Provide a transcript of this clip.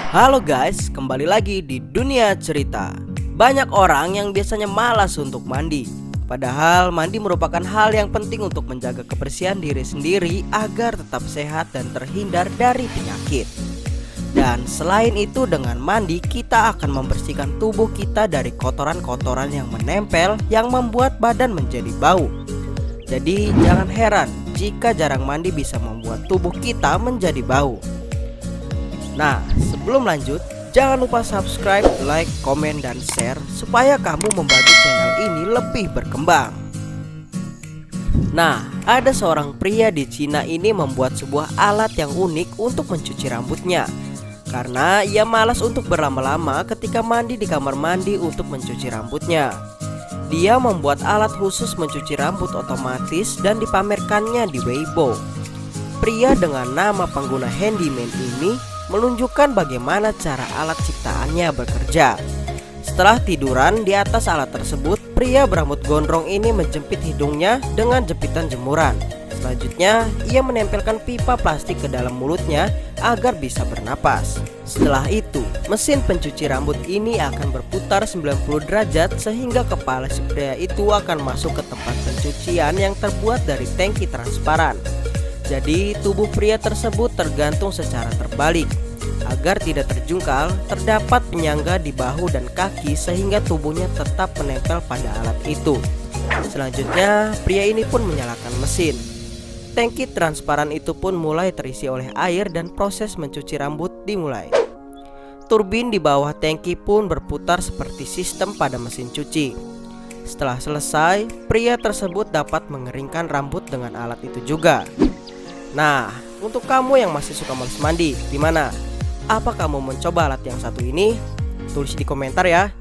Halo guys, kembali lagi di dunia cerita. Banyak orang yang biasanya malas untuk mandi. Padahal mandi merupakan hal yang penting untuk menjaga kebersihan diri sendiri agar tetap sehat dan terhindar dari penyakit. Dan selain itu, dengan mandi kita akan membersihkan tubuh kita dari kotoran-kotoran yang menempel yang membuat badan menjadi bau. Jadi jangan heran jika jarang mandi bisa membuat tubuh kita menjadi bau. Nah, sebelum lanjut, jangan lupa subscribe, like, komen, dan share supaya kamu membantu channel ini lebih berkembang. Nah, ada seorang pria di Cina ini membuat sebuah alat yang unik untuk mencuci rambutnya. Karena ia malas untuk berlama-lama ketika mandi di kamar mandi untuk mencuci rambutnya. Dia membuat alat khusus mencuci rambut otomatis dan dipamerkannya di Weibo. Pria dengan nama pengguna handyman ini menunjukkan bagaimana cara alat ciptaannya bekerja. Setelah tiduran di atas alat tersebut, pria berambut gondrong ini menjepit hidungnya dengan jepitan jemuran. Selanjutnya, ia menempelkan pipa plastik ke dalam mulutnya agar bisa bernapas. Setelah itu, mesin pencuci rambut ini akan berputar 90 derajat sehingga kepala si pria itu akan masuk ke tempat pencucian yang terbuat dari tangki transparan. Jadi tubuh pria tersebut tergantung secara terbalik. Agar tidak terjungkal, terdapat penyangga di bahu dan kaki sehingga tubuhnya tetap menempel pada alat itu. Selanjutnya, pria ini pun menyalakan mesin. Tangki transparan itu pun mulai terisi oleh air dan proses mencuci rambut dimulai. Turbin di bawah tangki pun berputar seperti sistem pada mesin cuci. Setelah selesai, pria tersebut dapat mengeringkan rambut dengan alat itu juga. Nah, untuk kamu yang masih suka males mandi, gimana? Apa kamu mencoba alat yang satu ini? Tulis di komentar ya.